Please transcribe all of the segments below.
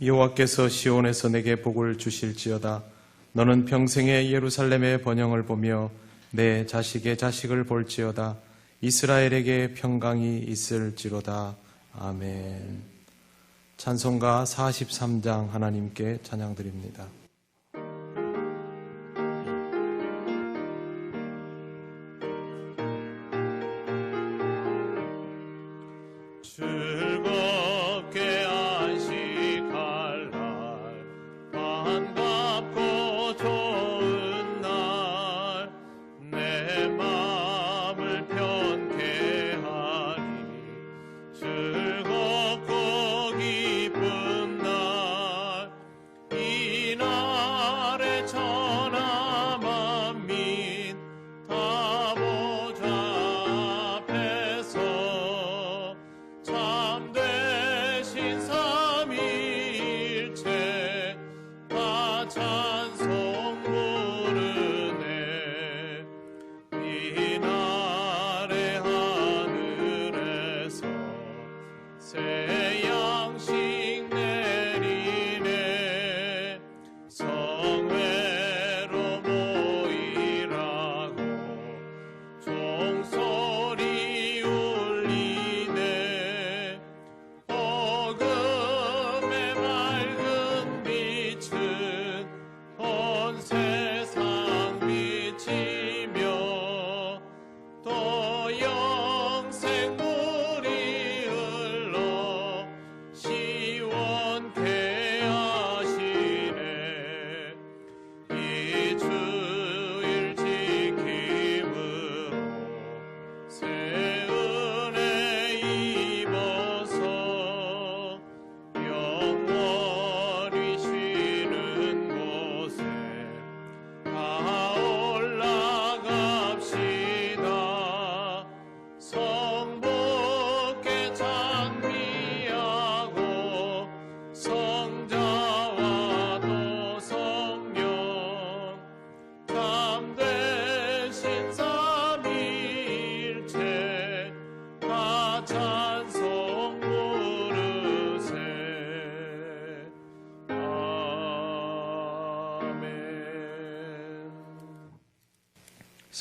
여호와께서 시온에서 내게 복을 주실지어다. 너는 평생에 예루살렘의 번영을 보며 내 자식의 자식을 볼지어다. 이스라엘에게 평강이 있을지로다. 아멘. 찬송가 43장 하나님께 찬양드립니다.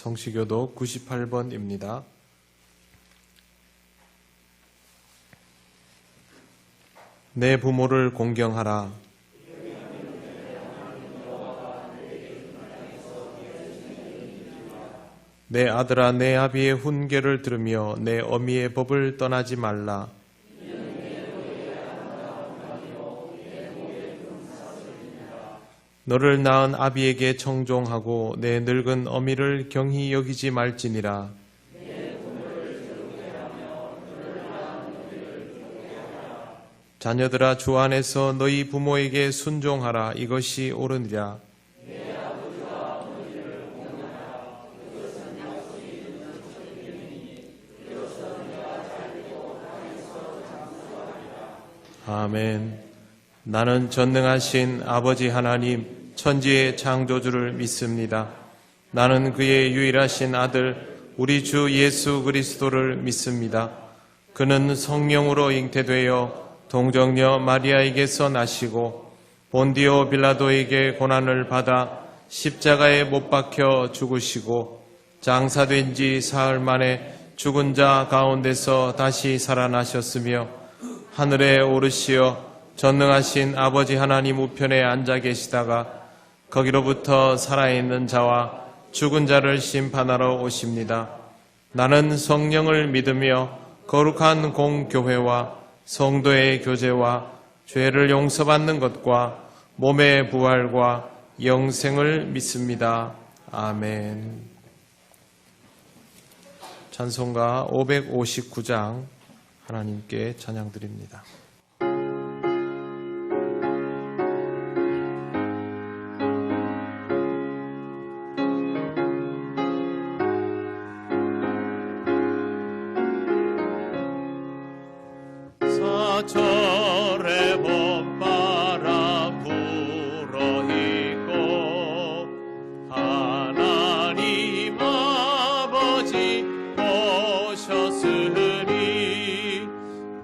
성시교독 98번입니다. 내 부모를 공경하라. 내 아들아, 내 아비의 훈계를 들으며 내 어미의 법을 떠나지 말라. 너를 낳은 아비에게 청종하고 내 늙은 어미를 경히 여기지 말지니라. 자녀들아, 주 안에서 너희 부모에게 순종하라. 이것이 옳으니라. 아멘. 나는 전능하신 아버지 하나님, 천지의 창조주를 믿습니다. 나는 그의 유일하신 아들, 우리 주 예수 그리스도를 믿습니다. 그는 성령으로 잉태되어 동정녀 마리아에게서 나시고 본디오 빌라도에게 고난을 받아 십자가에 못 박혀 죽으시고 장사된 지 사흘 만에 죽은 자 가운데서 다시 살아나셨으며 하늘에 오르시어 전능하신 아버지 하나님 우편에 앉아 계시다가 거기로부터 살아있는 자와 죽은 자를 심판하러 오십니다. 나는 성령을 믿으며 거룩한 공교회와 성도의 교제와 죄를 용서받는 것과 몸의 부활과 영생을 믿습니다. 아멘. 찬송가 559장 하나님께 찬양드립니다. 사철의 법바라 불어있고 하나님 아버지 오셨으니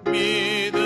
믿음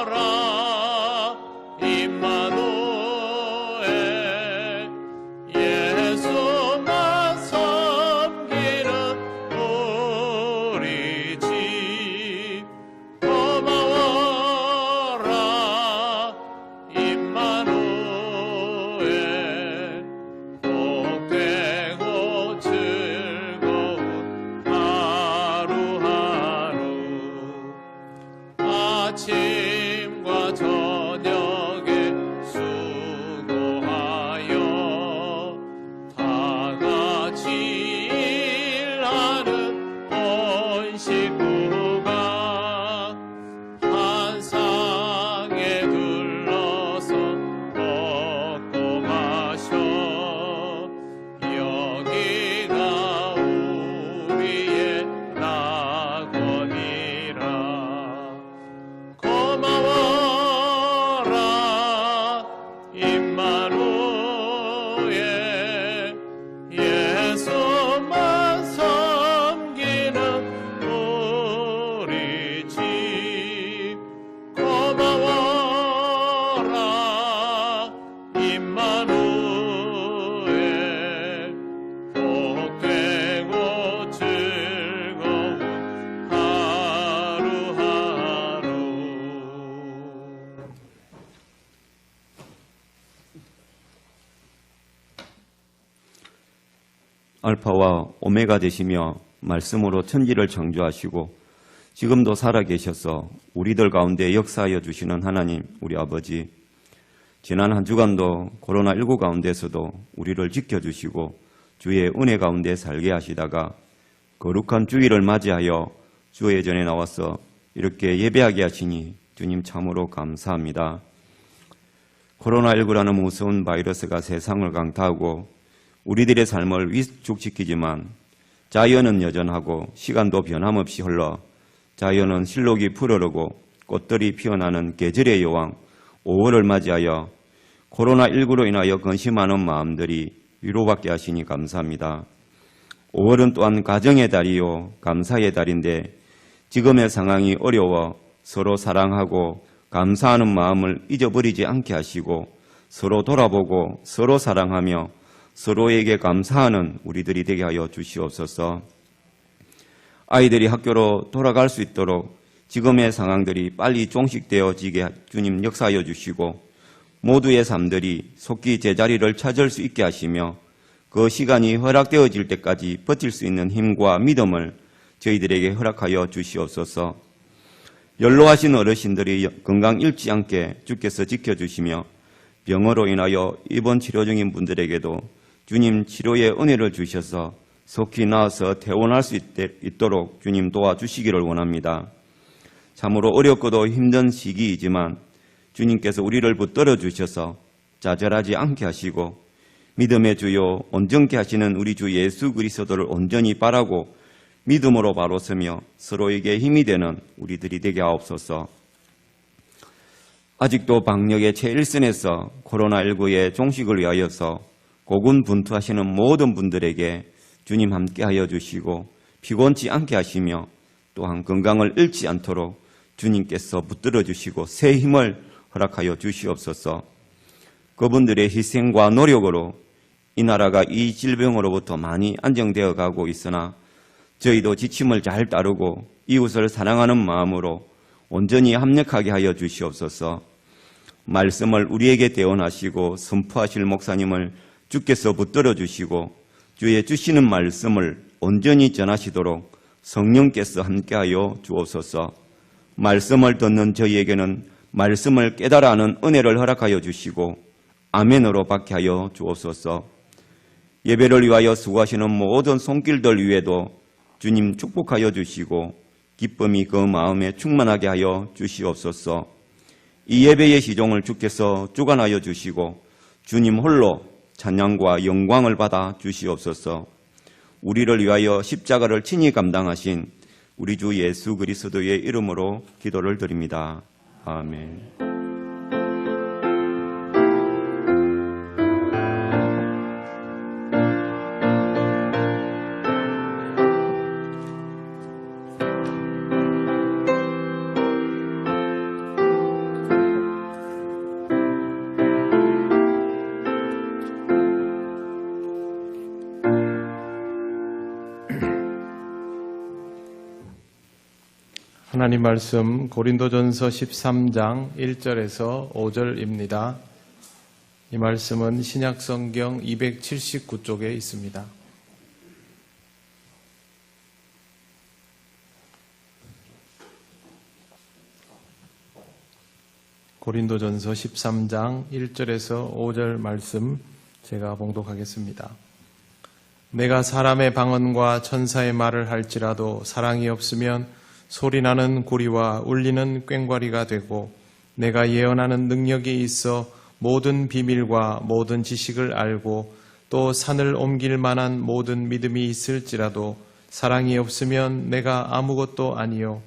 고마워라 임마누엘 예수만 섬기는 우리 집 고마워라 임마누엘 복되고 즐거운 하루하루 아침과 저녁에 수고하여 다 같이 일하는 온 식구가 한 상에 둘러서 먹고 마셔 여기가 우리의 낙원이라 고마워라 임마누엘 예수만 섬기는 우리 집 고마워라 임마누엘 복되고 즐거운 하루하루 알파와 오메가 되시며 말씀으로 천지를 창조하시고 지금도 살아계셔서 우리들 가운데 역사하여 주시는 하나님 우리 아버지, 지난 한 주간도 코로나19 가운데서도 우리를 지켜주시고 주의 은혜 가운데 살게 하시다가 거룩한 주일을 맞이하여 주의 전에 나와서 이렇게 예배하게 하시니 주님 참으로 감사합니다. 코로나19라는 무서운 바이러스가 세상을 강타하고 우리들의 삶을 위축시키지만 자연은 여전하고 시간도 변함없이 흘러 자연은 실록이 푸르르고 꽃들이 피어나는 계절의 여왕 5월을 맞이하여 코로나19로 인하여 근심하는 마음들이 위로받게 하시니 감사합니다. 5월은 또한 가정의 달이요 감사의 달인데 지금의 상황이 어려워 서로 사랑하고 감사하는 마음을 잊어버리지 않게 하시고 서로 돌아보고 서로 사랑하며 서로에게 감사하는 우리들이 되게 하여 주시옵소서. 아이들이 학교로 돌아갈 수 있도록 지금의 상황들이 빨리 종식되어지게 주님 역사하여 주시고 모두의 삶들이 속히 제자리를 찾을 수 있게 하시며 그 시간이 허락되어질 때까지 버틸 수 있는 힘과 믿음을 저희들에게 허락하여 주시옵소서. 연로하신 어르신들이 건강 잃지 않게 주께서 지켜주시며 병으로 인하여 입원 치료 중인 분들에게도 주님 치료의 은혜를 주셔서 속히 나아서 퇴원할 수 있도록 주님 도와주시기를 원합니다. 참으로 어렵고도 힘든 시기이지만 주님께서 우리를 붙들어 주셔서 좌절하지 않게 하시고 믿음의 주요 온전케 하시는 우리 주 예수 그리스도를 온전히 바라고 믿음으로 바로 서며 서로에게 힘이 되는 우리들이 되게 하옵소서. 아직도 방역의 최일선에서 코로나19의 종식을 위하여서 고군분투하시는 모든 분들에게 주님 함께하여 주시고 피곤치 않게 하시며 또한 건강을 잃지 않도록 주님께서 붙들어 주시고 새 힘을 허락하여 주시옵소서. 그분들의 희생과 노력으로 이 나라가 이 질병으로부터 많이 안정되어 가고 있으나 저희도 지침을 잘 따르고 이웃을 사랑하는 마음으로 온전히 합력하게 하여 주시옵소서. 말씀을 우리에게 대언하시고 선포하실 목사님을 주께서 붙들어 주시고 주의 주시는 말씀을 온전히 전하시도록 성령께서 함께하여 주옵소서. 말씀을 듣는 저희에게는 말씀을 깨달아 하는 은혜를 허락하여 주시고 아멘으로 받게 하여 주옵소서. 예배를 위하여 수고하시는 모든 손길들 위에도 주님 축복하여 주시고 기쁨이 그 마음에 충만하게 하여 주시옵소서. 이 예배의 시종을 주께서 주관하여 주시고 주님 홀로 찬양과 영광을 받아 주시옵소서. 우리를 위하여 십자가를 친히 감당하신 우리 주 예수 그리스도의 이름으로 기도를 드립니다. 아멘. 하나님 말씀 고린도전서 13장 1절에서 5절입니다. 이 말씀은 신약성경 279쪽에 있습니다. 고린도전서 13장 1절에서 5절 말씀 제가 봉독하겠습니다. 내가 사람의 방언과 천사의 말을 할지라도 사랑이 없으면 소리나는 구리와 울리는 꽹과리가 되고, 내가 예언하는 능력이 있어 모든 비밀과 모든 지식을 알고 또 산을 옮길 만한 모든 믿음이 있을지라도 사랑이 없으면 내가 아무것도 아니요,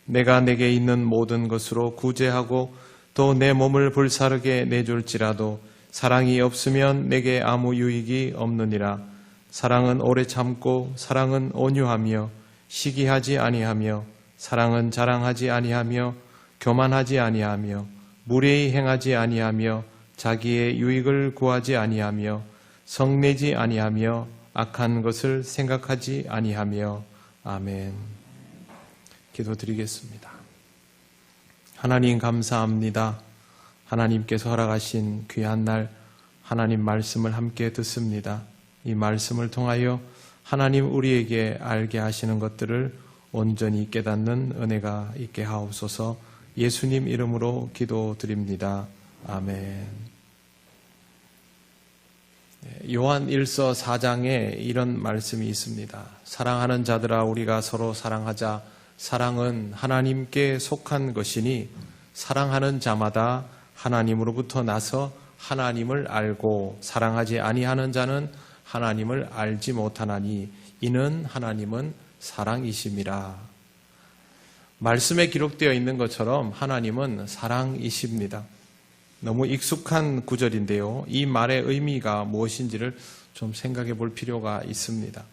내가 내게 있는 모든 것으로 구제하고 또 내 몸을 불사르게 내줄지라도 사랑이 없으면 내게 아무 유익이 없느니라. 사랑은 오래 참고 사랑은 온유하며 시기하지 아니하며 사랑은 자랑하지 아니하며 교만하지 아니하며 무례히 행하지 아니하며 자기의 유익을 구하지 아니하며 성내지 아니하며 악한 것을 생각하지 아니하며. 아멘. 기도드리겠습니다. 하나님 감사합니다. 하나님께서 허락하신 귀한 날 하나님 말씀을 함께 듣습니다. 이 말씀을 통하여 하나님 우리에게 알게 하시는 것들을 온전히 깨닫는 은혜가 있게 하옵소서. 예수님 이름으로 기도드립니다. 아멘. 요한 1서 4장에 이런 말씀이 있습니다. 사랑하는 자들아 우리가 서로 사랑하자. 사랑은 하나님께 속한 것이니 사랑하는 자마다 하나님으로부터 나서 하나님을 알고 사랑하지 아니하는 자는 하나님을 알지 못하나니 이는 하나님은 사랑이심이라. 말씀에 기록되어 있는 것처럼 하나님은 사랑이십니다. 너무 익숙한 구절인데요. 이 말의 의미가 무엇인지를 좀 생각해 볼 필요가 있습니다.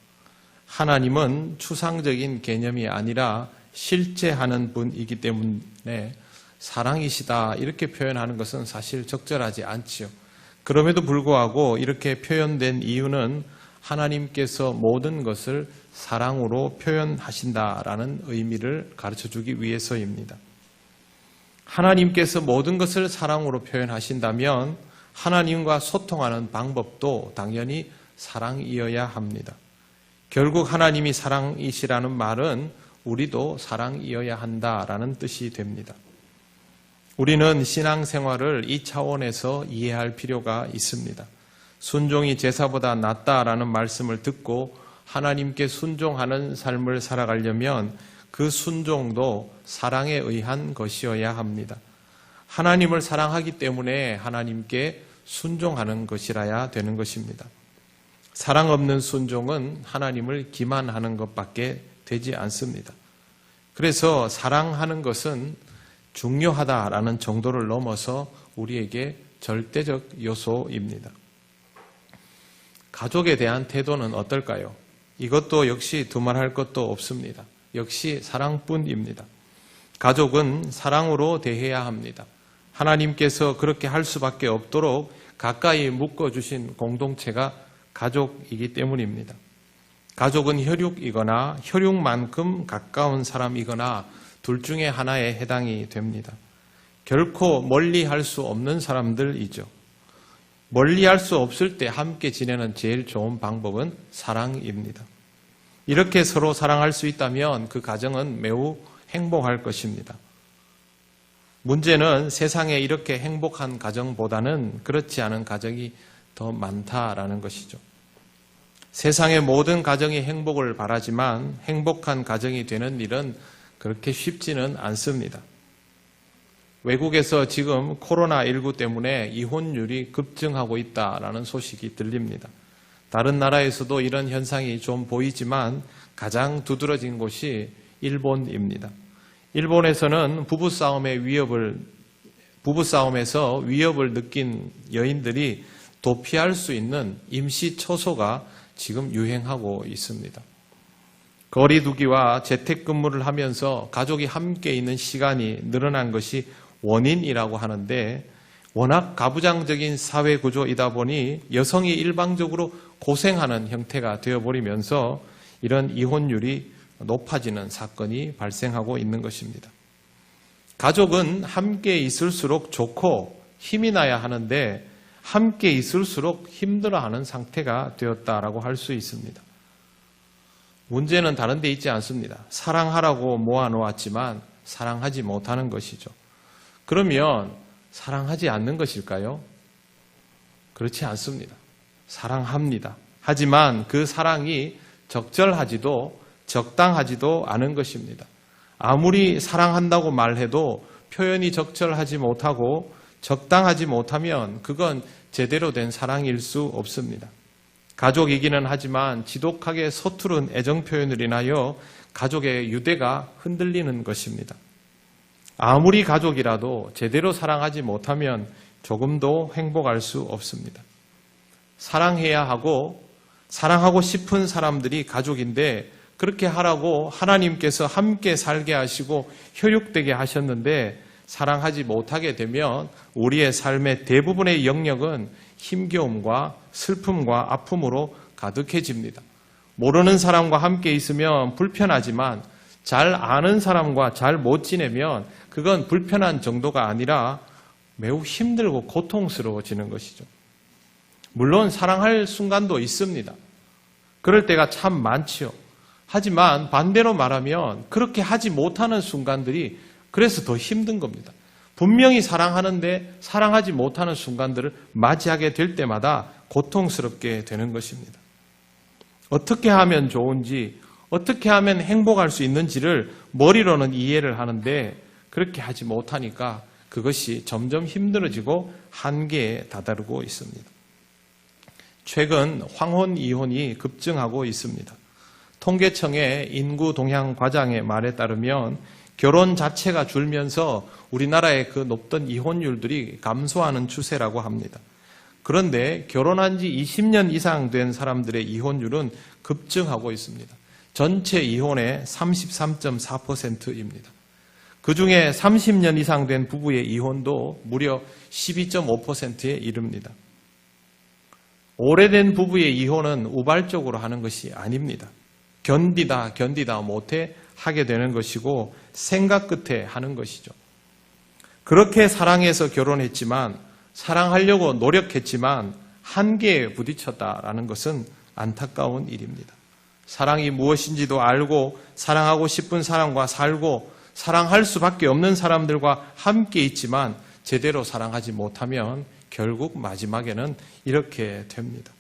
하나님은 추상적인 개념이 아니라 실제 하는 분이기 때문에 사랑이시다 이렇게 표현하는 것은 사실 적절하지 않지요. 그럼에도 불구하고 이렇게 표현된 이유는 하나님께서 모든 것을 사랑으로 표현하신다라는 의미를 가르쳐주기 위해서입니다. 하나님께서 모든 것을 사랑으로 표현하신다면 하나님과 소통하는 방법도 당연히 사랑이어야 합니다. 결국 하나님이 사랑이시라는 말은 우리도 사랑이어야 한다라는 뜻이 됩니다. 우리는 신앙생활을 이 차원에서 이해할 필요가 있습니다. 순종이 제사보다 낫다라는 말씀을 듣고 하나님께 순종하는 삶을 살아가려면 그 순종도 사랑에 의한 것이어야 합니다. 하나님을 사랑하기 때문에 하나님께 순종하는 것이라야 되는 것입니다. 사랑 없는 순종은 하나님을 기만하는 것밖에 되지 않습니다. 그래서 사랑하는 것은 중요하다라는 정도를 넘어서 우리에게 절대적 요소입니다. 가족에 대한 태도는 어떨까요? 이것도 역시 두말할 것도 없습니다. 역시 사랑뿐입니다. 가족은 사랑으로 대해야 합니다. 하나님께서 그렇게 할 수밖에 없도록 가까이 묶어주신 공동체가 가족이기 때문입니다. 가족은 혈육이거나 혈육만큼 가까운 사람이거나 둘 중에 하나에 해당이 됩니다. 결코 멀리 할 수 없는 사람들이죠. 멀리 할 수 없을 때 함께 지내는 제일 좋은 방법은 사랑입니다. 이렇게 서로 사랑할 수 있다면 그 가정은 매우 행복할 것입니다. 문제는 세상에 이렇게 행복한 가정보다는 그렇지 않은 가정이 더 많다라는 것이죠. 세상의 모든 가정이 행복을 바라지만 행복한 가정이 되는 일은 그렇게 쉽지는 않습니다. 외국에서 지금 코로나19 때문에 이혼율이 급증하고 있다라는 소식이 들립니다. 다른 나라에서도 이런 현상이 좀 보이지만 가장 두드러진 곳이 일본입니다. 일본에서는 부부싸움에서 위협을 느낀 여인들이 도피할 수 있는 임시 처소가 지금 유행하고 있습니다. 거리두기와 재택근무를 하면서 가족이 함께 있는 시간이 늘어난 것이 원인이라고 하는데, 워낙 가부장적인 사회 구조이다 보니 여성이 일방적으로 고생하는 형태가 되어버리면서 이런 이혼율이 높아지는 사건이 발생하고 있는 것입니다. 가족은 함께 있을수록 좋고 힘이 나야 하는데 함께 있을수록 힘들어하는 상태가 되었다라고 할 수 있습니다. 문제는 다른 데 있지 않습니다. 사랑하라고 모아놓았지만 사랑하지 못하는 것이죠. 그러면 사랑하지 않는 것일까요? 그렇지 않습니다. 사랑합니다. 하지만 그 사랑이 적절하지도 적당하지도 않은 것입니다. 아무리 사랑한다고 말해도 표현이 적절하지 못하고 적당하지 못하면 그건 제대로 된 사랑일 수 없습니다. 가족이기는 하지만 지독하게 서투른 애정 표현을 인하여 가족의 유대가 흔들리는 것입니다. 아무리 가족이라도 제대로 사랑하지 못하면 조금도 행복할 수 없습니다. 사랑해야 하고 사랑하고 싶은 사람들이 가족인데 그렇게 하라고 하나님께서 함께 살게 하시고 효육되게 하셨는데 사랑하지 못하게 되면 우리의 삶의 대부분의 영역은 힘겨움과 슬픔과 아픔으로 가득해집니다. 모르는 사람과 함께 있으면 불편하지만 잘 아는 사람과 잘 못 지내면 그건 불편한 정도가 아니라 매우 힘들고 고통스러워지는 것이죠. 물론 사랑할 순간도 있습니다. 그럴 때가 참 많지요. 하지만 반대로 말하면 그렇게 하지 못하는 순간들이 그래서 더 힘든 겁니다. 분명히 사랑하는데 사랑하지 못하는 순간들을 맞이하게 될 때마다 고통스럽게 되는 것입니다. 어떻게 하면 좋은지, 어떻게 하면 행복할 수 있는지를 머리로는 이해를 하는데 그렇게 하지 못하니까 그것이 점점 힘들어지고 한계에 다다르고 있습니다. 최근 황혼 이혼이 급증하고 있습니다. 통계청의 인구 동향 과장의 말에 따르면 결혼 자체가 줄면서 우리나라의 그 높던 이혼율들이 감소하는 추세라고 합니다. 그런데 결혼한 지 20년 이상 된 사람들의 이혼율은 급증하고 있습니다. 전체 이혼의 33.4%입니다. 그중에 30년 이상 된 부부의 이혼도 무려 12.5%에 이릅니다. 오래된 부부의 이혼은 우발적으로 하는 것이 아닙니다. 견디다 못해 하게 되는 것이고 생각 끝에 하는 것이죠. 그렇게 사랑해서 결혼했지만 사랑하려고 노력했지만 한계에 부딪혔다라는 것은 안타까운 일입니다. 사랑이 무엇인지도 알고 사랑하고 싶은 사람과 살고 사랑할 수밖에 없는 사람들과 함께 있지만 제대로 사랑하지 못하면 결국 마지막에는 이렇게 됩니다.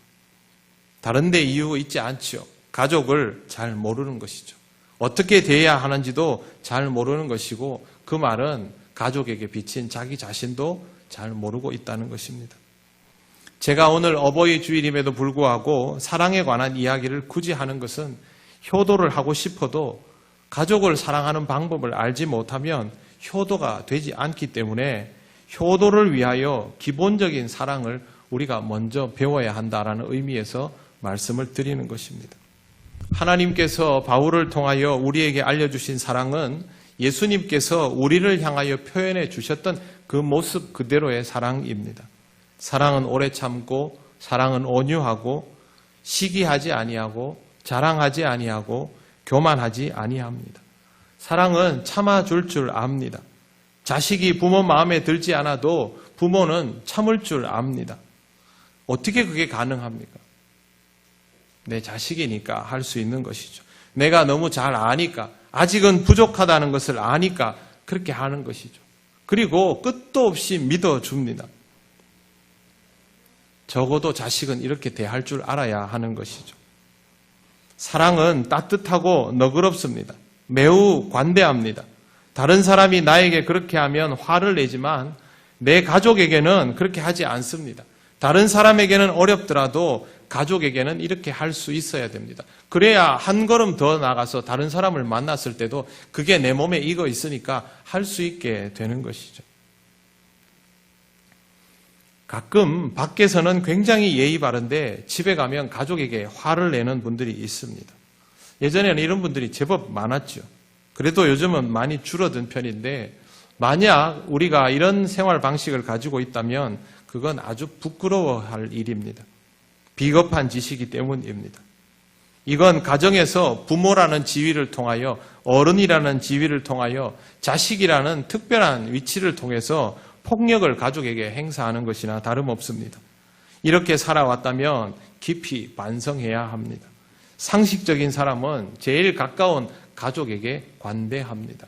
다른 데 이유 있지 않지요. 가족을 잘 모르는 것이죠. 어떻게 대해야 하는지도 잘 모르는 것이고 그 말은 가족에게 비친 자기 자신도 잘 모르고 있다는 것입니다. 제가 오늘 어버이 주일임에도 불구하고 사랑에 관한 이야기를 굳이 하는 것은 효도를 하고 싶어도 가족을 사랑하는 방법을 알지 못하면 효도가 되지 않기 때문에 효도를 위하여 기본적인 사랑을 우리가 먼저 배워야 한다라는 의미에서 말씀을 드리는 것입니다. 하나님께서 바울을 통하여 우리에게 알려주신 사랑은 예수님께서 우리를 향하여 표현해 주셨던 그 모습 그대로의 사랑입니다. 사랑은 오래 참고 사랑은 온유하고 시기하지 아니하고 자랑하지 아니하고 교만하지 아니합니다. 사랑은 참아줄 줄 압니다. 자식이 부모 마음에 들지 않아도 부모는 참을 줄 압니다. 어떻게 그게 가능합니까? 내 자식이니까 할 수 있는 것이죠. 내가 너무 잘 아니까, 아직은 부족하다는 것을 아니까 그렇게 하는 것이죠. 그리고 끝도 없이 믿어줍니다. 적어도 자식은 이렇게 대할 줄 알아야 하는 것이죠. 사랑은 따뜻하고 너그럽습니다. 매우 관대합니다. 다른 사람이 나에게 그렇게 하면 화를 내지만 내 가족에게는 그렇게 하지 않습니다. 다른 사람에게는 어렵더라도 가족에게는 이렇게 할 수 있어야 됩니다. 그래야 한 걸음 더 나가서 다른 사람을 만났을 때도 그게 내 몸에 익어 있으니까 할 수 있게 되는 것이죠. 가끔 밖에서는 굉장히 예의 바른데 집에 가면 가족에게 화를 내는 분들이 있습니다. 예전에는 이런 분들이 제법 많았죠. 그래도 요즘은 많이 줄어든 편인데 만약 우리가 이런 생활 방식을 가지고 있다면 그건 아주 부끄러워할 일입니다. 비겁한 짓이기 때문입니다. 이건 가정에서 부모라는 지위를 통하여, 어른이라는 지위를 통하여, 자식이라는 특별한 위치를 통해서 폭력을 가족에게 행사하는 것이나 다름없습니다. 이렇게 살아왔다면 깊이 반성해야 합니다. 상식적인 사람은 제일 가까운 가족에게 관대합니다.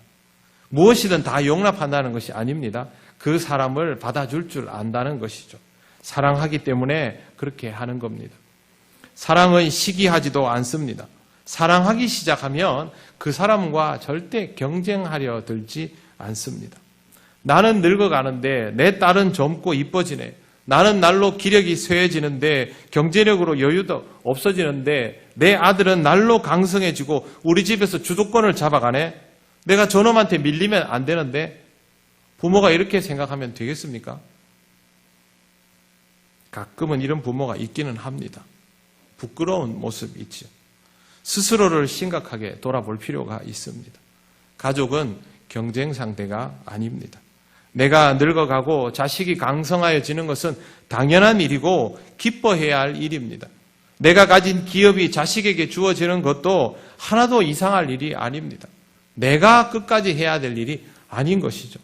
무엇이든 다 용납한다는 것이 아닙니다. 그 사람을 받아줄 줄 안다는 것이죠. 사랑하기 때문에 그렇게 하는 겁니다. 사랑은 시기하지도 않습니다. 사랑하기 시작하면 그 사람과 절대 경쟁하려 들지 않습니다. 나는 늙어가는데 내 딸은 젊고 이뻐지네. 나는 날로 기력이 쇠해지는데 경제력으로 여유도 없어지는데 내 아들은 날로 강성해지고 우리 집에서 주도권을 잡아가네. 내가 저놈한테 밀리면 안 되는데 부모가 이렇게 생각하면 되겠습니까? 가끔은 이런 부모가 있기는 합니다. 부끄러운 모습이 있죠. 스스로를 심각하게 돌아볼 필요가 있습니다. 가족은 경쟁 상대가 아닙니다. 내가 늙어가고 자식이 강성하여지는 것은 당연한 일이고 기뻐해야 할 일입니다. 내가 가진 기업이 자식에게 주어지는 것도 하나도 이상할 일이 아닙니다. 내가 끝까지 해야 될 일이 아닌 것이죠.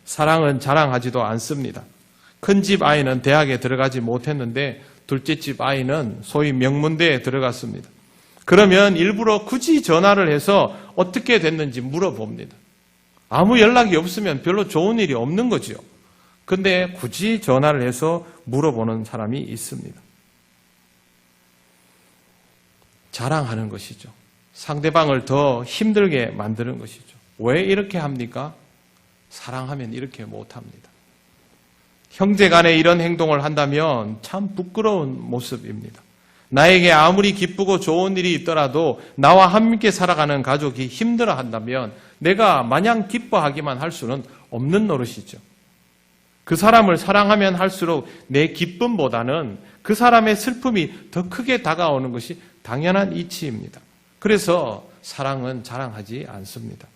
사랑은 자랑하지도 않습니다. 큰 집 아이는 대학에 들어가지 못했는데 둘째 집 아이는 소위 명문대에 들어갔습니다. 그러면 일부러 굳이 전화를 해서 어떻게 됐는지 물어봅니다. 아무 연락이 없으면 별로 좋은 일이 없는 거지요. 근데 굳이 전화를 해서 물어보는 사람이 있습니다. 자랑하는 것이죠. 상대방을 더 힘들게 만드는 것이죠. 왜 이렇게 합니까? 사랑하면 이렇게 못합니다. 형제 간에 이런 행동을 한다면 참 부끄러운 모습입니다. 나에게 아무리 기쁘고 좋은 일이 있더라도 나와 함께 살아가는 가족이 힘들어한다면 내가 마냥 기뻐하기만 할 수는 없는 노릇이죠. 그 사람을 사랑하면 할수록 내 기쁨보다는 그 사람의 슬픔이 더 크게 다가오는 것이 당연한 이치입니다. 그래서 사랑은 자랑하지 않습니다.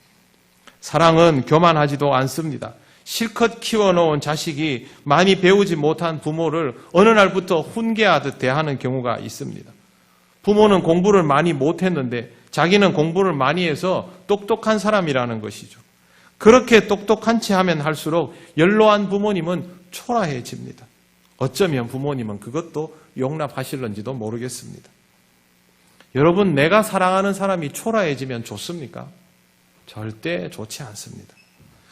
사랑은 교만하지도 않습니다. 실컷 키워놓은 자식이 많이 배우지 못한 부모를 어느 날부터 훈계하듯 대하는 경우가 있습니다. 부모는 공부를 많이 못했는데 자기는 공부를 많이 해서 똑똑한 사람이라는 것이죠. 그렇게 똑똑한 채 하면 할수록 연로한 부모님은 초라해집니다. 어쩌면 부모님은 그것도 용납하실런지도 모르겠습니다. 여러분, 내가 사랑하는 사람이 초라해지면 좋습니까? 절대 좋지 않습니다.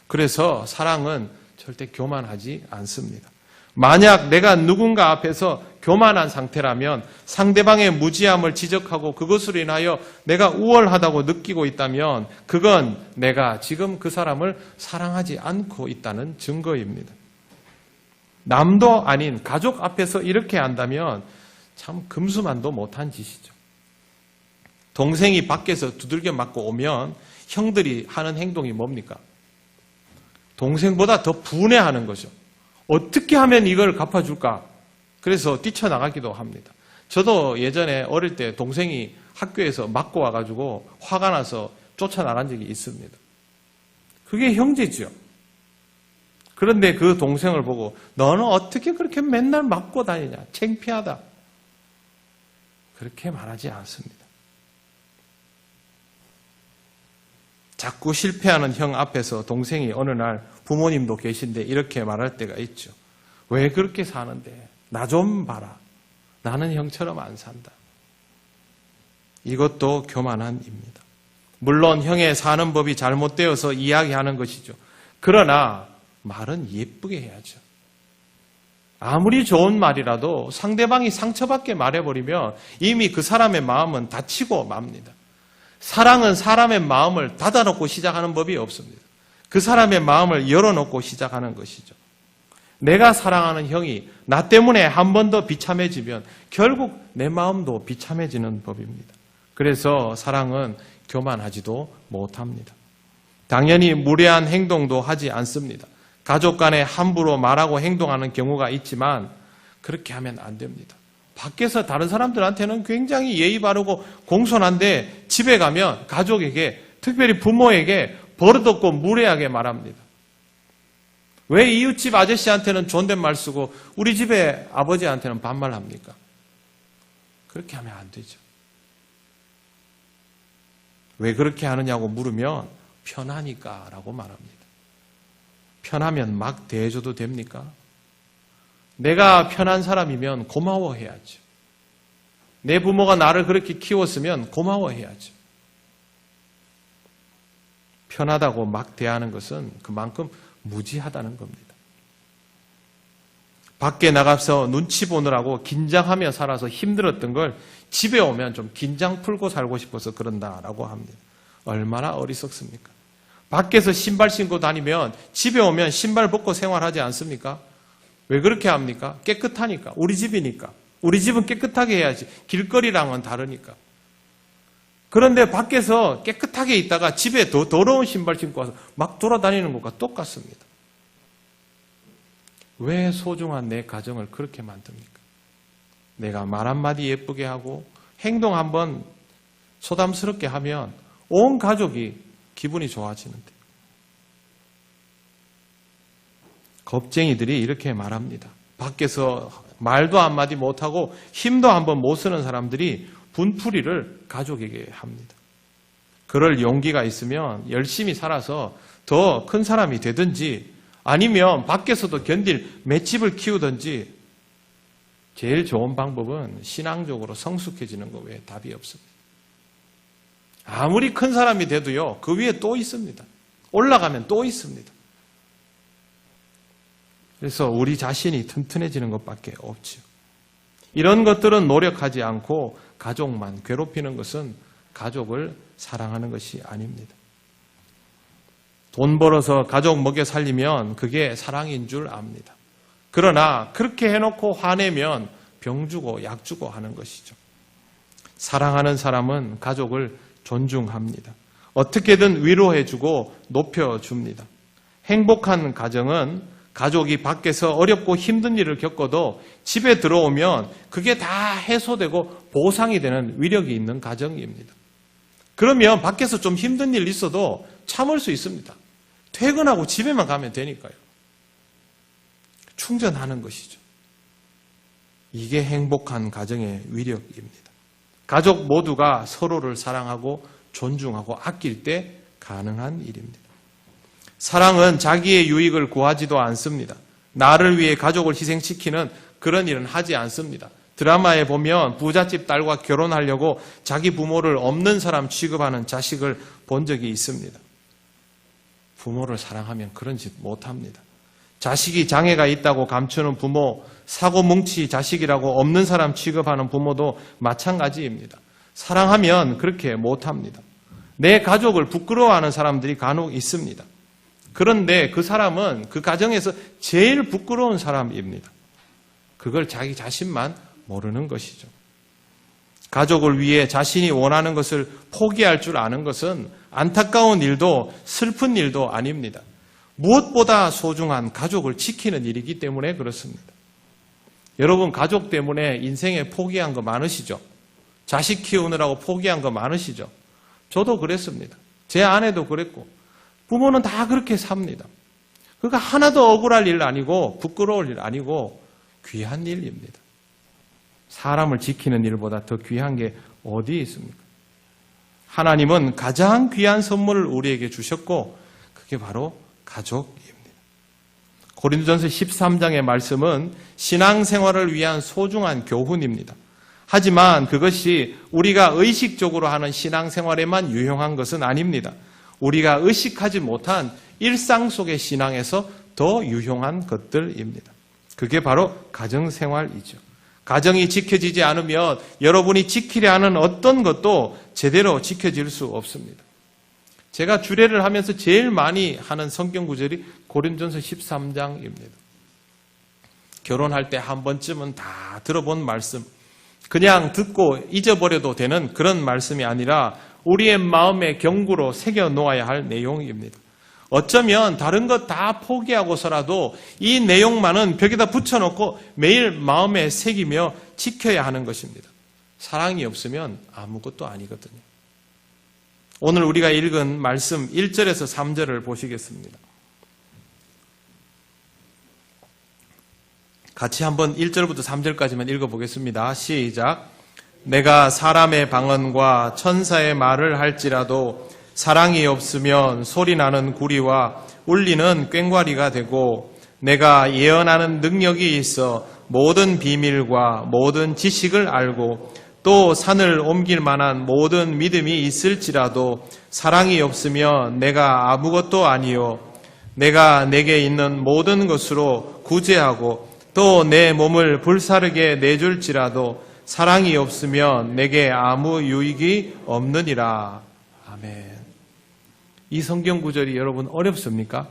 그래서 사랑은 절대 교만하지 않습니다. 만약 내가 누군가 앞에서 교만한 상태라면 상대방의 무지함을 지적하고 그것으로 인하여 내가 우월하다고 느끼고 있다면 그건 내가 지금 그 사람을 사랑하지 않고 있다는 증거입니다. 남도 아닌 가족 앞에서 이렇게 한다면 참 금수만도 못한 짓이죠. 동생이 밖에서 두들겨 맞고 오면 형들이 하는 행동이 뭡니까? 동생보다 더 분해하는 거죠. 어떻게 하면 이걸 갚아줄까? 그래서 뛰쳐나가기도 합니다. 저도 예전에 어릴 때 동생이 학교에서 맞고 와가지고 화가 나서 쫓아나간 적이 있습니다. 그게 형제죠. 그런데 그 동생을 보고 너는 어떻게 그렇게 맨날 맞고 다니냐? 창피하다. 그렇게 말하지 않습니다. 자꾸 실패하는 형 앞에서 동생이 어느 날 부모님도 계신데 이렇게 말할 때가 있죠. 왜 그렇게 사는데? 나 좀 봐라. 나는 형처럼 안 산다. 이것도 교만함입니다. 물론 형의 사는 법이 잘못되어서 이야기하는 것이죠. 그러나 말은 예쁘게 해야죠. 아무리 좋은 말이라도 상대방이 상처받게 말해버리면 이미 그 사람의 마음은 다치고 맙니다. 사랑은 사람의 마음을 닫아놓고 시작하는 법이 없습니다. 그 사람의 마음을 열어놓고 시작하는 것이죠. 내가 사랑하는 형이 나 때문에 한 번 더 비참해지면 결국 내 마음도 비참해지는 법입니다. 그래서 사랑은 교만하지도 못합니다. 당연히 무례한 행동도 하지 않습니다. 가족 간에 함부로 말하고 행동하는 경우가 있지만 그렇게 하면 안 됩니다. 밖에서 다른 사람들한테는 굉장히 예의 바르고 공손한데 집에 가면 가족에게, 특별히 부모에게 버릇없고 무례하게 말합니다. 왜 이웃집 아저씨한테는 존댓말 쓰고 우리 집에 아버지한테는 반말합니까? 그렇게 하면 안 되죠. 왜 그렇게 하느냐고 물으면 편하니까 라고 말합니다. 편하면 막 대해줘도 됩니까? 내가 편한 사람이면 고마워해야죠. 내 부모가 나를 그렇게 키웠으면 고마워해야죠. 편하다고 막 대하는 것은 그만큼 무지하다는 겁니다. 밖에 나가서 눈치 보느라고 긴장하며 살아서 힘들었던 걸 집에 오면 좀 긴장 풀고 살고 싶어서 그런다라고 합니다. 얼마나 어리석습니까? 밖에서 신발 신고 다니면 집에 오면 신발 벗고 생활하지 않습니까? 왜 그렇게 합니까? 깨끗하니까. 우리 집이니까. 우리 집은 깨끗하게 해야지. 길거리랑은 다르니까. 그런데 밖에서 깨끗하게 있다가 집에 더 더러운 신발 신고 와서 막 돌아다니는 것과 똑같습니다. 왜 소중한 내 가정을 그렇게 만듭니까? 내가 말 한마디 예쁘게 하고 행동 한번 소담스럽게 하면 온 가족이 기분이 좋아지는데. 겁쟁이들이 이렇게 말합니다. 밖에서 말도 한마디 못하고 힘도 한번 못 쓰는 사람들이 분풀이를 가족에게 합니다. 그럴 용기가 있으면 열심히 살아서 더 큰 사람이 되든지 아니면 밖에서도 견딜 맷집을 키우든지 제일 좋은 방법은 신앙적으로 성숙해지는 것 외에 답이 없습니다. 아무리 큰 사람이 돼도요, 그 위에 또 있습니다. 올라가면 또 있습니다. 그래서 우리 자신이 튼튼해지는 것밖에 없죠. 이런 것들은 노력하지 않고 가족만 괴롭히는 것은 가족을 사랑하는 것이 아닙니다. 돈 벌어서 가족 먹여 살리면 그게 사랑인 줄 압니다. 그러나 그렇게 해놓고 화내면 병 주고 약 주고 하는 것이죠. 사랑하는 사람은 가족을 존중합니다. 어떻게든 위로해주고 높여줍니다. 행복한 가정은 가족이 밖에서 어렵고 힘든 일을 겪어도 집에 들어오면 그게 다 해소되고 보상이 되는 위력이 있는 가정입니다. 그러면 밖에서 좀 힘든 일 있어도 참을 수 있습니다. 퇴근하고 집에만 가면 되니까요. 충전하는 것이죠. 이게 행복한 가정의 위력입니다. 가족 모두가 서로를 사랑하고 존중하고 아낄 때 가능한 일입니다. 사랑은 자기의 유익을 구하지도 않습니다. 나를 위해 가족을 희생시키는 그런 일은 하지 않습니다. 드라마에 보면 부잣집 딸과 결혼하려고 자기 부모를 없는 사람 취급하는 자식을 본 적이 있습니다. 부모를 사랑하면 그런 짓 못합니다. 자식이 장애가 있다고 감추는 부모, 사고뭉치 자식이라고 없는 사람 취급하는 부모도 마찬가지입니다. 사랑하면 그렇게 못합니다. 내 가족을 부끄러워하는 사람들이 간혹 있습니다. 그런데 그 사람은 그 가정에서 제일 부끄러운 사람입니다. 그걸 자기 자신만 모르는 것이죠. 가족을 위해 자신이 원하는 것을 포기할 줄 아는 것은 안타까운 일도 슬픈 일도 아닙니다. 무엇보다 소중한 가족을 지키는 일이기 때문에 그렇습니다. 여러분, 가족 때문에 인생에 포기한 거 많으시죠? 자식 키우느라고 포기한 거 많으시죠? 저도 그랬습니다. 제 아내도 그랬고 부모는 다 그렇게 삽니다. 그러니까 하나도 억울할 일 아니고 부끄러울 일 아니고 귀한 일입니다. 사람을 지키는 일보다 더 귀한 게 어디 있습니까? 하나님은 가장 귀한 선물을 우리에게 주셨고 그게 바로 가족입니다. 고린도전서 13장의 말씀은 신앙생활을 위한 소중한 교훈입니다. 하지만 그것이 우리가 의식적으로 하는 신앙생활에만 유용한 것은 아닙니다. 우리가 의식하지 못한 일상 속의 신앙에서 더 유용한 것들입니다. 그게 바로 가정생활이죠. 가정이 지켜지지 않으면 여러분이 지키려 하는 어떤 것도 제대로 지켜질 수 없습니다. 제가 주례를 하면서 제일 많이 하는 성경 구절이 고린도전서 13장입니다. 결혼할 때 한 번쯤은 다 들어본 말씀, 그냥 듣고 잊어버려도 되는 그런 말씀이 아니라 우리의 마음의 경구로 새겨 놓아야 할 내용입니다. 어쩌면 다른 것 다 포기하고서라도 이 내용만은 벽에다 붙여놓고 매일 마음에 새기며 지켜야 하는 것입니다. 사랑이 없으면 아무것도 아니거든요. 오늘 우리가 읽은 말씀 1절에서 3절을 보시겠습니다. 같이 한번 1절부터 3절까지만 읽어보겠습니다. 시작. 내가 사람의 방언과 천사의 말을 할지라도 사랑이 없으면 소리나는 구리와 울리는 꽹과리가 되고 내가 예언하는 능력이 있어 모든 비밀과 모든 지식을 알고 또 산을 옮길 만한 모든 믿음이 있을지라도 사랑이 없으면 내가 아무것도 아니요 내가 내게 있는 모든 것으로 구제하고 또 내 몸을 불사르게 내줄지라도 사랑이 없으면 내게 아무 유익이 없느니라. 아멘. 이 성경 구절이 여러분 어렵습니까?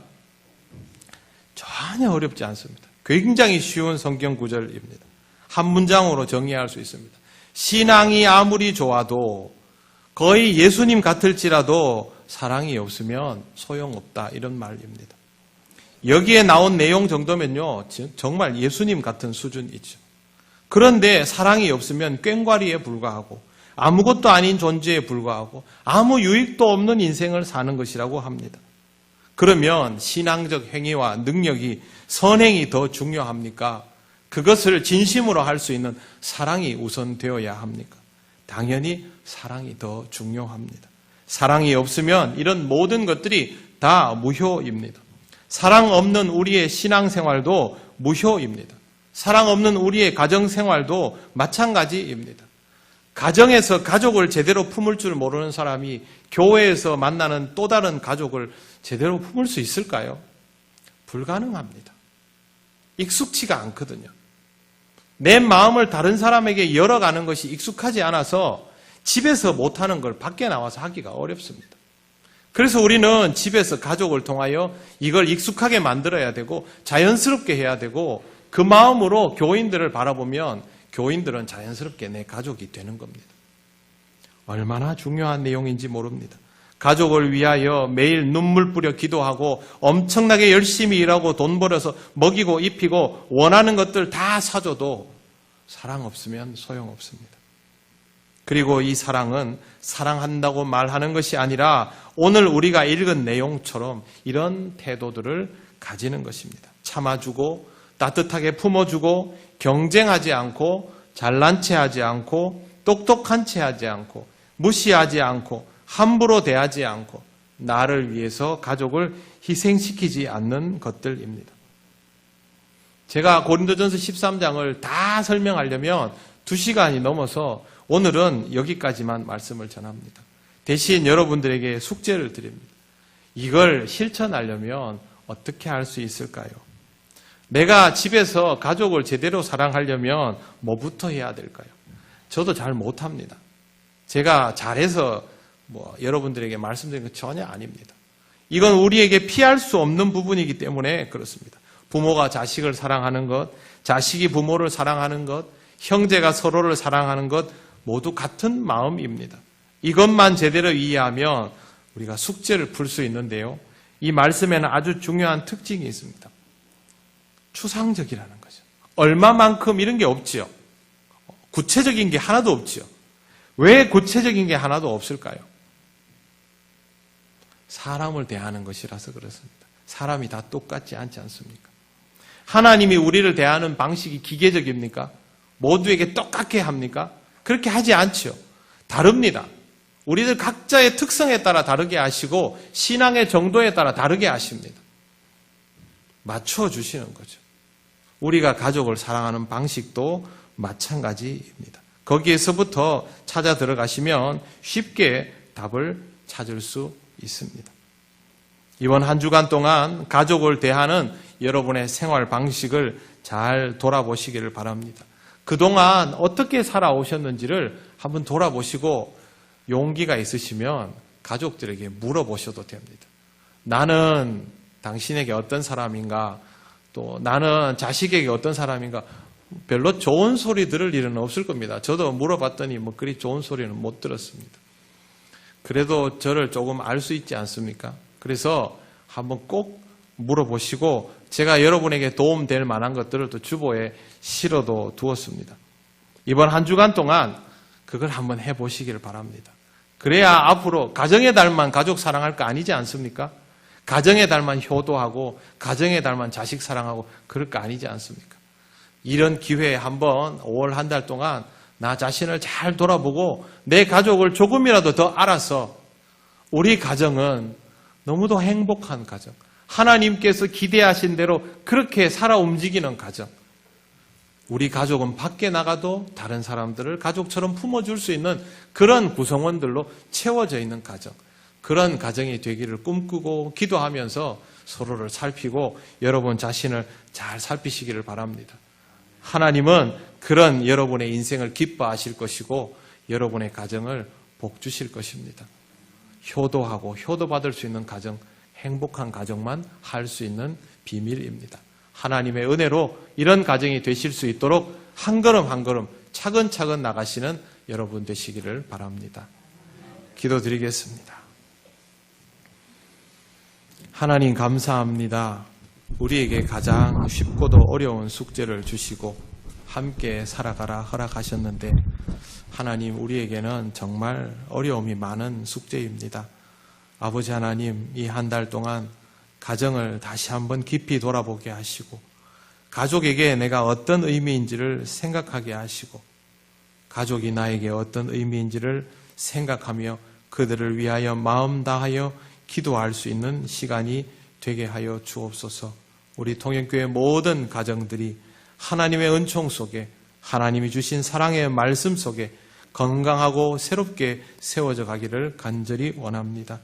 전혀 어렵지 않습니다. 굉장히 쉬운 성경 구절입니다. 한 문장으로 정리할 수 있습니다. 신앙이 아무리 좋아도 거의 예수님 같을지라도 사랑이 없으면 소용없다, 이런 말입니다. 여기에 나온 내용 정도면요, 정말 예수님 같은 수준이죠. 그런데 사랑이 없으면 꽹과리에 불과하고 아무것도 아닌 존재에 불과하고 아무 유익도 없는 인생을 사는 것이라고 합니다. 그러면 신앙적 행위와 능력이, 선행이 더 중요합니까? 그것을 진심으로 할 수 있는 사랑이 우선되어야 합니까? 당연히 사랑이 더 중요합니다. 사랑이 없으면 이런 모든 것들이 다 무효입니다. 사랑 없는 우리의 신앙생활도 무효입니다. 사랑 없는 우리의 가정생활도 마찬가지입니다. 가정에서 가족을 제대로 품을 줄 모르는 사람이 교회에서 만나는 또 다른 가족을 제대로 품을 수 있을까요? 불가능합니다. 익숙치가 않거든요. 내 마음을 다른 사람에게 열어가는 것이 익숙하지 않아서 집에서 못하는 걸 밖에 나와서 하기가 어렵습니다. 그래서 우리는 집에서 가족을 통하여 이걸 익숙하게 만들어야 되고 자연스럽게 해야 되고 그 마음으로 교인들을 바라보면 교인들은 자연스럽게 내 가족이 되는 겁니다. 얼마나 중요한 내용인지 모릅니다. 가족을 위하여 매일 눈물 뿌려 기도하고 엄청나게 열심히 일하고 돈 벌어서 먹이고 입히고 원하는 것들 다 사줘도 사랑 없으면 소용없습니다. 그리고 이 사랑은 사랑한다고 말하는 것이 아니라 오늘 우리가 읽은 내용처럼 이런 태도들을 가지는 것입니다. 참아주고 따뜻하게 품어주고 경쟁하지 않고 잘난 체 하지 않고 똑똑한 체 하지 않고 무시하지 않고 함부로 대하지 않고 나를 위해서 가족을 희생시키지 않는 것들입니다. 제가 고린도전서 13장을 다 설명하려면 2시간이 넘어서 오늘은 여기까지만 말씀을 전합니다. 대신 여러분들에게 숙제를 드립니다. 이걸 실천하려면 어떻게 할 수 있을까요? 내가 집에서 가족을 제대로 사랑하려면 뭐부터 해야 될까요? 저도 잘 못합니다. 제가 잘해서 여러분들에게 말씀드리는 건 전혀 아닙니다. 이건 우리에게 피할 수 없는 부분이기 때문에 그렇습니다. 부모가 자식을 사랑하는 것, 자식이 부모를 사랑하는 것, 형제가 서로를 사랑하는 것 모두 같은 마음입니다. 이것만 제대로 이해하면 우리가 숙제를 풀 수 있는데요. 이 말씀에는 아주 중요한 특징이 있습니다. 추상적이라는 거죠. 얼마만큼 이런 게 없지요. 구체적인 게 하나도 없지요. 왜 구체적인 게 하나도 없을까요? 사람을 대하는 것이라서 그렇습니다. 사람이 다 똑같지 않지 않습니까? 하나님이 우리를 대하는 방식이 기계적입니까? 모두에게 똑같게 합니까? 그렇게 하지 않죠. 다릅니다. 우리들 각자의 특성에 따라 다르게 하시고 신앙의 정도에 따라 다르게 하십니다. 맞춰주시는 거죠. 우리가 가족을 사랑하는 방식도 마찬가지입니다. 거기에서부터 찾아 들어가시면 쉽게 답을 찾을 수 있습니다. 이번 한 주간 동안 가족을 대하는 여러분의 생활 방식을 잘 돌아보시기를 바랍니다. 그동안 어떻게 살아오셨는지를 한번 돌아보시고 용기가 있으시면 가족들에게 물어보셔도 됩니다. 나는 당신에게 어떤 사람인가? 또 나는 자식에게 어떤 사람인가? 별로 좋은 소리 들을 일은 없을 겁니다. 저도 물어봤더니 그리 좋은 소리는 못 들었습니다. 그래도 저를 조금 알 수 있지 않습니까? 그래서 한번 꼭 물어보시고 제가 여러분에게 도움될 만한 것들을 또 주보에 실어도 두었습니다. 이번 한 주간 동안 그걸 한번 해보시기를 바랍니다. 그래야 앞으로 가정의 달만 가족 사랑할 거 아니지 않습니까? 가정의 달만 효도하고 가정의 달만 자식 사랑하고 그럴 거 아니지 않습니까? 이런 기회에 한번 5월 한 달 동안 나 자신을 잘 돌아보고 내 가족을 조금이라도 더 알아서 우리 가정은 너무도 행복한 가정, 하나님께서 기대하신 대로 그렇게 살아 움직이는 가정, 우리 가족은 밖에 나가도 다른 사람들을 가족처럼 품어줄 수 있는 그런 구성원들로 채워져 있는 가정, 그런 가정이 되기를 꿈꾸고 기도하면서 서로를 살피고 여러분 자신을 잘 살피시기를 바랍니다. 하나님은 그런 여러분의 인생을 기뻐하실 것이고 여러분의 가정을 복 주실 것입니다. 효도하고 효도받을 수 있는 가정, 행복한 가정만 할 수 있는 비밀입니다. 하나님의 은혜로 이런 가정이 되실 수 있도록 한 걸음 한 걸음 차근차근 나가시는 여러분 되시기를 바랍니다. 기도드리겠습니다. 하나님 감사합니다. 우리에게 가장 쉽고도 어려운 숙제를 주시고 함께 살아가라 허락하셨는데 하나님 우리에게는 정말 어려움이 많은 숙제입니다. 아버지 하나님 이 한 달 동안 가정을 다시 한번 깊이 돌아보게 하시고 가족에게 내가 어떤 의미인지를 생각하게 하시고 가족이 나에게 어떤 의미인지를 생각하며 그들을 위하여 마음 다하여 기도할 수 있는 시간이 되게 하여 주옵소서. 우리 통영교회 모든 가정들이 하나님의 은총 속에 하나님이 주신 사랑의 말씀 속에 건강하고 새롭게 세워져 가기를 간절히 원합니다.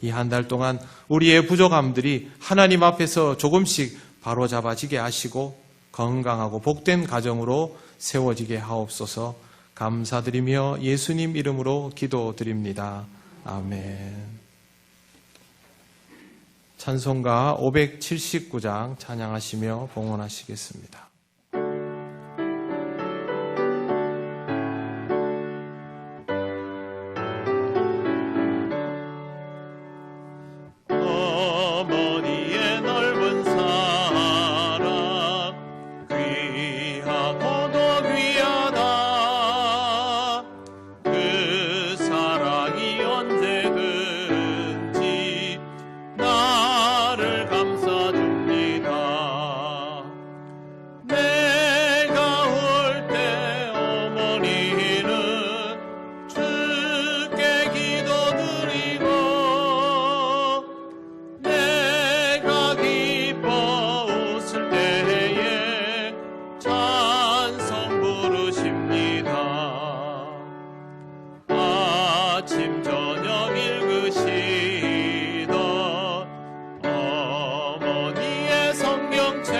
이 한 달 동안 우리의 부족함들이 하나님 앞에서 조금씩 바로잡아지게 하시고 건강하고 복된 가정으로 세워지게 하옵소서. 감사드리며 예수님 이름으로 기도드립니다. 아멘. 찬송가 579장 찬양하시며 봉헌하시겠습니다. 어머니의 넓은 사랑 귀하고도 귀하다. 그 사랑이 언제든지 나를 감싸줍니다. 내가 올 때 어머니는 주께 기도드리고 내가 기뻐 웃을 때에 찬송 부르십니다. 아침 저녁 읽으시던 어머니의 성경책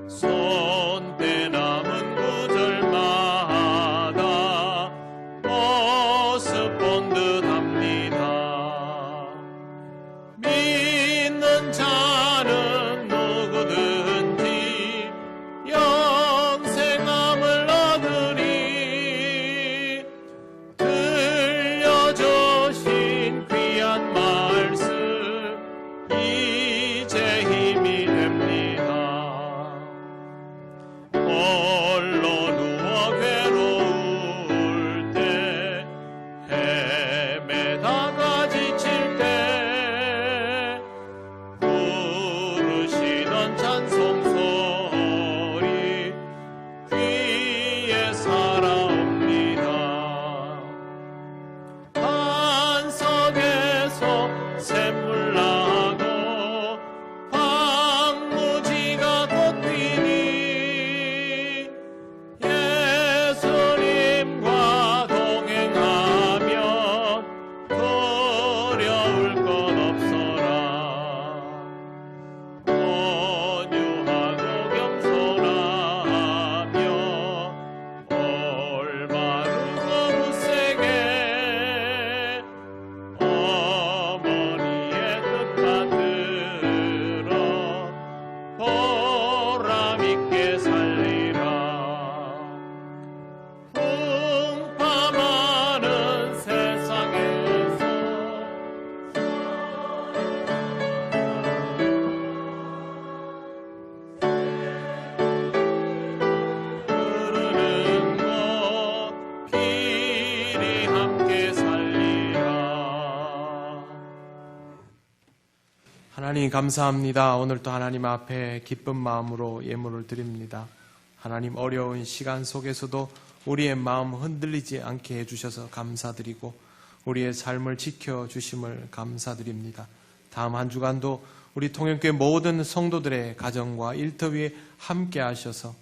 손때 남은 구절마다 모습 본 듯합니다. 믿는 자는 누구든지 영생함을 얻으리. 들려주신 귀한 말씀 이제 힘이 됩니다. 홀로 누워 괴로울 때 헤매다가 지칠 때 부르시던 찬송소리 귀에 살아옵니다. 반석에서 샘물 나고 황무지가 곧 피니 예수님과 동행하면 두려울 것 없어라. 온유하고 겸손하며 올바르고 굳세게 어머니의 뜻 받들어 보람 있게 살리라. 풍파많은 세상에서 흐르는 곳 길이 함께 살리라. 하나님 감사합니다. 오늘도 하나님 앞에 기쁜 마음으로 예물을 드립니다. 하나님 어려운 시간 속에서도 우리의 마음 흔들리지 않게 해주셔서 감사드리고 우리의 삶을 지켜주심을 감사드립니다. 다음 한 주간도 우리 통영교회 모든 성도들의 가정과 일터 위에 함께 하셔서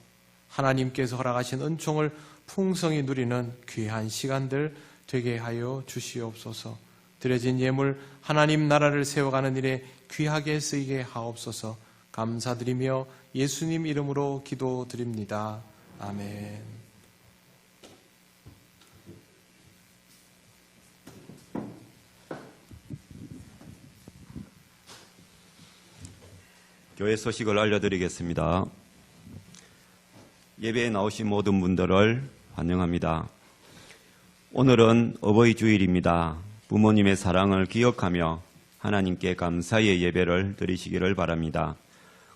하나님께서 허락하신 은총을 풍성히 누리는 귀한 시간들 되게 하여 주시옵소서. 드려진 예물 하나님 나라를 세워가는 일에 귀하게 쓰이게 하옵소서. 감사드리며 예수님 이름으로 기도드립니다. 아멘. 교회 소식을 알려드리겠습니다. 예배에 나오신 모든 분들을 환영합니다. 오늘은 어버이 주일입니다. 부모님의 사랑을 기억하며 하나님께 감사의 예배를 드리시기를 바랍니다.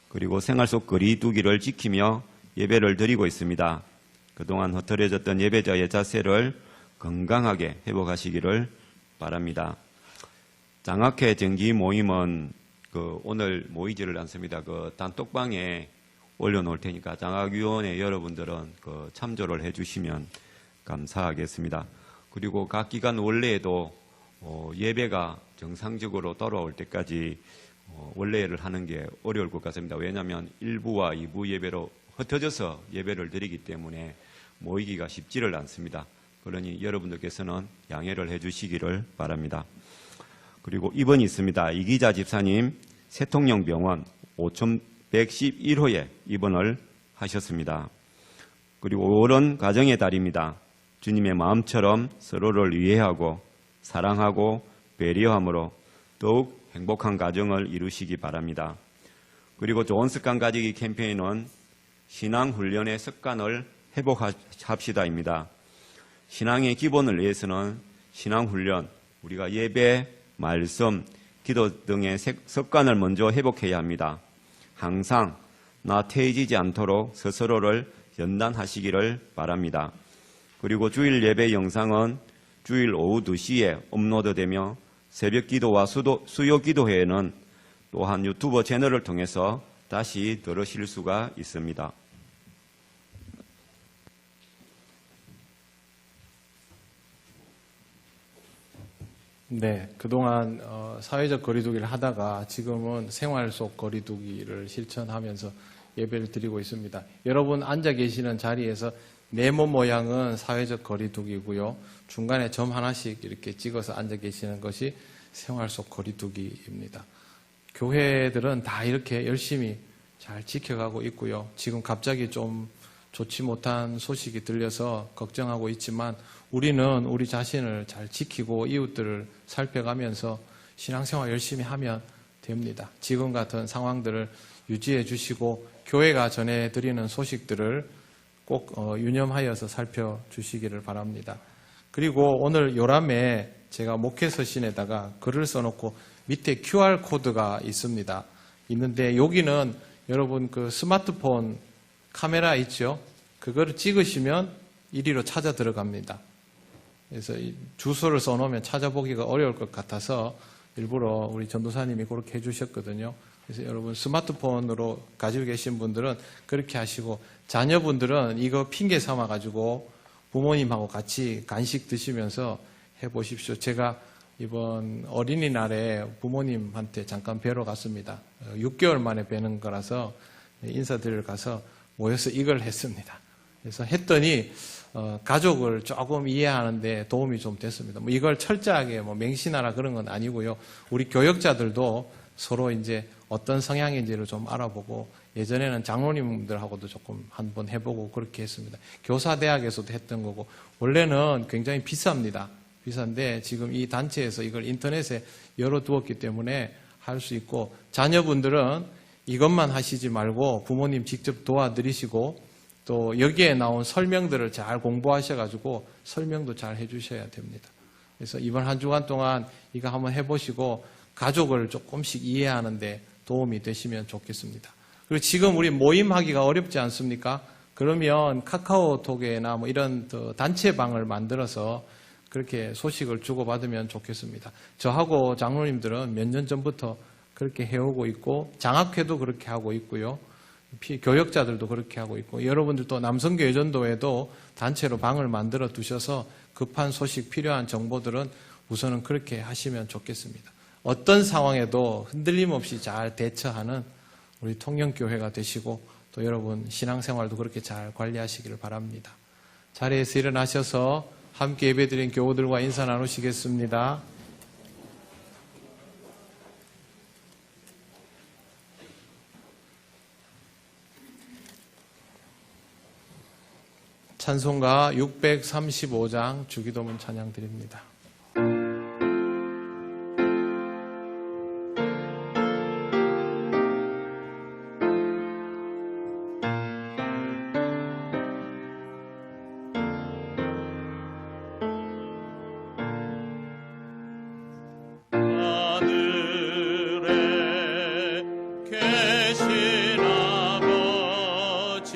그리고 생활 속 거리두기를 지키며 예배를 드리고 있습니다. 그동안 흐트러졌던 예배자의 자세를 건강하게 회복하시기를 바랍니다. 장학회 정기 모임은 오늘 모이지를 않습니다. 단톡방에 올려놓을 테니까 장학위원회 여러분들은 참조를 해주시면 감사하겠습니다. 그리고 각 기간 원래에도 예배가 정상적으로 돌아올 때까지 원래를 하는 게 어려울 것 같습니다. 왜냐하면 1부와 2부 예배로 흩어져서 예배를 드리기 때문에 모이기가 쉽지를 않습니다. 그러니 여러분들께서는 양해를 해주시기를 바랍니다. 그리고 입원이 있습니다. 이기자 집사님 새통령병원 5111호에 입원을 하셨습니다. 그리고 5월은 가정의 달입니다. 주님의 마음처럼 서로를 이해하고 사랑하고 배려함으로 더욱 행복한 가정을 이루시기 바랍니다. 그리고 좋은 습관 가지기 캠페인은 신앙훈련의 습관을 회복합시다입니다. 신앙의 기본을 위해서는 신앙훈련, 우리가 예배, 말씀, 기도 등의 습관을 먼저 회복해야 합니다. 항상 나태해지지 않도록 스스로를 연단하시기를 바랍니다. 그리고 주일 예배 영상은 주일 오후 2시에 업로드되며 새벽 기도와 수요 기도회에는 또한 유튜브 채널을 통해서 다시 들으실 수가 있습니다. 네, 그동안 사회적 거리두기를 하다가 지금은 생활 속 거리두기를 실천하면서 예배를 드리고 있습니다. 여러분 앉아 계시는 자리에서 네모 모양은 사회적 거리두기고요. 중간에 점 하나씩 이렇게 찍어서 앉아 계시는 것이 생활 속 거리두기입니다. 교회들은 다 이렇게 열심히 잘 지켜가고 있고요. 지금 갑자기 좀 좋지 못한 소식이 들려서 걱정하고 있지만 우리는 우리 자신을 잘 지키고 이웃들을 살펴가면서 신앙생활 열심히 하면 됩니다. 지금 같은 상황들을 유지해 주시고 교회가 전해드리는 소식들을 꼭 유념하여서 살펴주시기를 바랍니다. 그리고 오늘 요람에 제가 목회서신에다가 글을 써놓고 밑에 QR코드가 있습니다. 있는데 여기는 여러분 그 스마트폰 카메라 있죠? 그거를 찍으시면 이리로 찾아 들어갑니다. 그래서 주소를 써놓으면 찾아보기가 어려울 것 같아서 일부러 우리 전도사님이 그렇게 해주셨거든요. 그래서 여러분 스마트폰으로 가지고 계신 분들은 그렇게 하시고 자녀분들은 이거 핑계 삼아가지고 부모님하고 같이 간식 드시면서 해보십시오. 제가 이번 어린이날에 부모님한테 잠깐 뵈러 갔습니다. 6개월 만에 뵈는 거라서 인사드리러 가서 모여서 이걸 했습니다. 그래서 했더니 가족을 조금 이해하는데 도움이 좀 됐습니다. 뭐 이걸 철저하게 맹신하라 그런 건 아니고요. 우리 교역자들도 서로 이제 어떤 성향인지를 좀 알아보고 예전에는 장로님들하고도 조금 한번 해보고 그렇게 했습니다. 교사대학에서도 했던 거고 원래는 굉장히 비쌉니다. 비싼데 지금 이 단체에서 이걸 인터넷에 열어두었기 때문에 할 수 있고 자녀분들은 이것만 하시지 말고 부모님 직접 도와드리시고 또 여기에 나온 설명들을 잘 공부하셔가지고 설명도 잘 해주셔야 됩니다. 그래서 이번 한 주간 동안 이거 한번 해보시고 가족을 조금씩 이해하는데 도움이 되시면 좋겠습니다. 그리고 지금 우리 모임하기가 어렵지 않습니까? 그러면 카카오톡에나 뭐 이런 단체방을 만들어서 그렇게 소식을 주고받으면 좋겠습니다. 저하고 장로님들은 몇 년 전부터 그렇게 해오고 있고 장학회도 그렇게 하고 있고요. 교역자들도 그렇게 하고 있고 여러분들도 남성교회전도에도 단체로 방을 만들어 두셔서 급한 소식 필요한 정보들은 우선은 그렇게 하시면 좋겠습니다. 어떤 상황에도 흔들림 없이 잘 대처하는 우리 통영교회가 되시고 또 여러분 신앙생활도 그렇게 잘 관리하시기를 바랍니다. 자리에서 일어나셔서 함께 예배드린 교우들과 인사 나누시겠습니다. 찬송가 635장 주기도문 찬양 드립니다. 하늘에 계신 아버지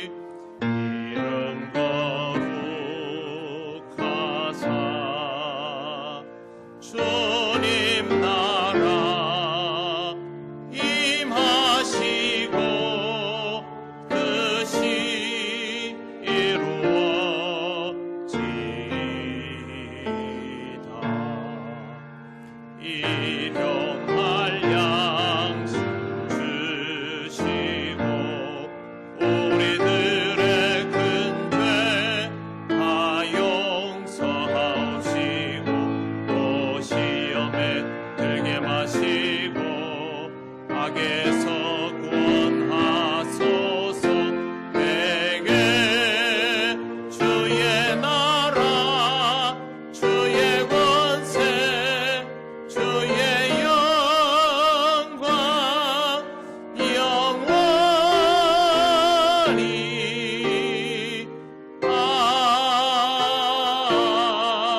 이름 거룩하사 주님 나라 임하시고 뜻이 이루어지이다. 일용할 양식 주시고 우리들의 큰 죄 다 용서하시고 또 시험에 들게 마시고 악에서 구원하소서. 내게 주의 나라 주의 권세 주의 영광 영원히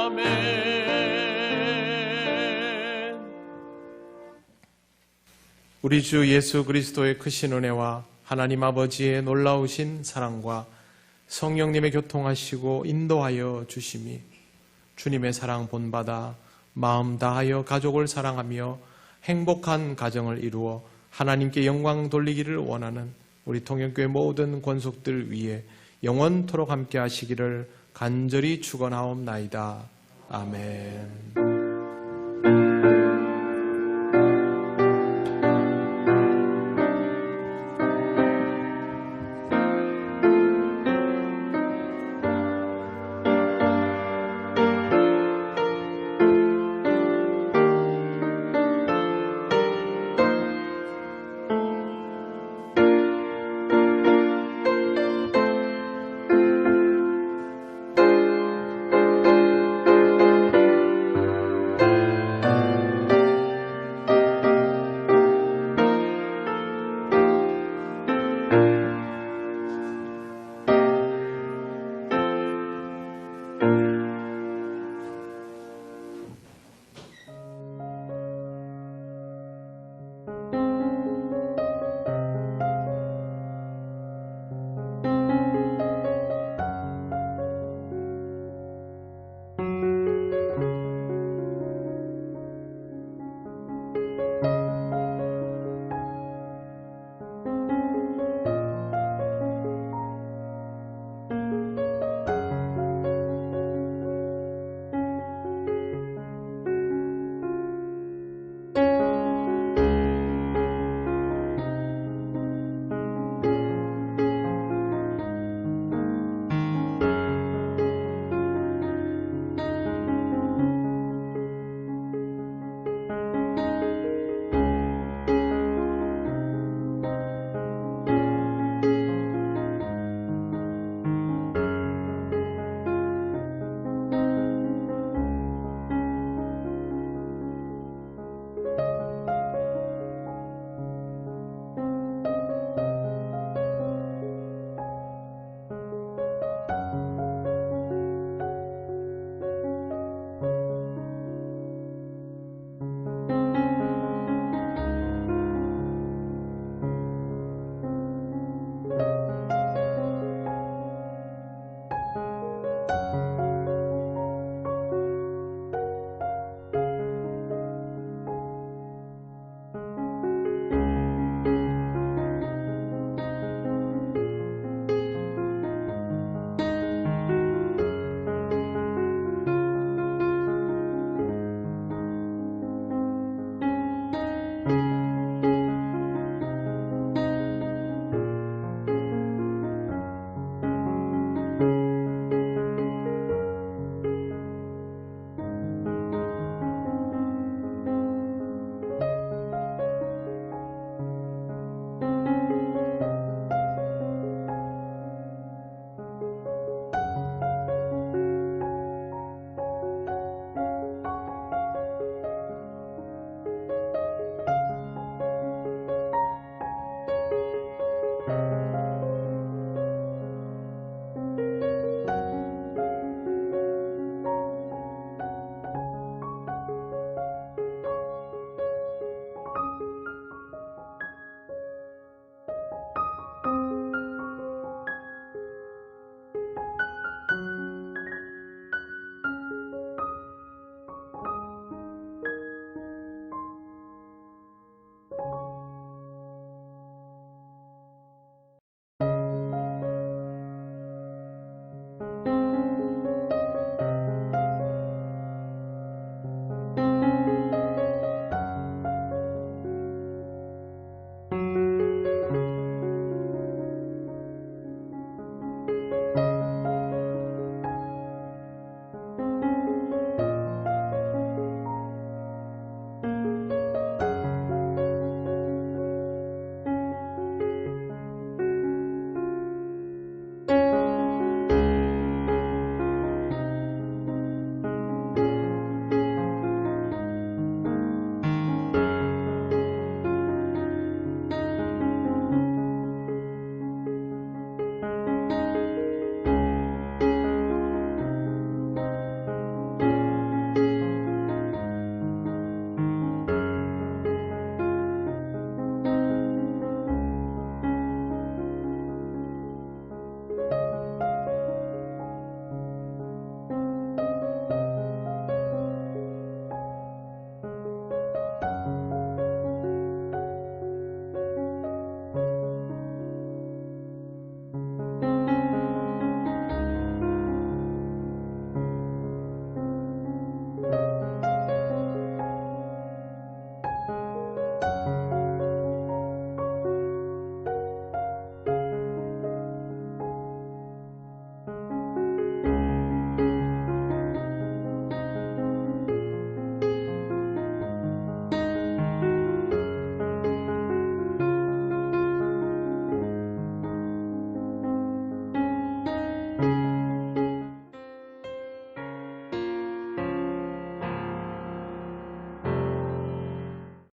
아멘. 우리 주 예수 그리스도의 크신 은혜와 하나님 아버지의 놀라우신 사랑과 성령님의 교통하시고 인도하여 주심이 주님의 사랑 본받아 마음 다하여 가족을 사랑하며 행복한 가정을 이루어 하나님께 영광 돌리기를 원하는 우리 통영교회 모든 권속들 위해 영원토록 함께 하시기를 간절히 축원하옵나이다. 아멘.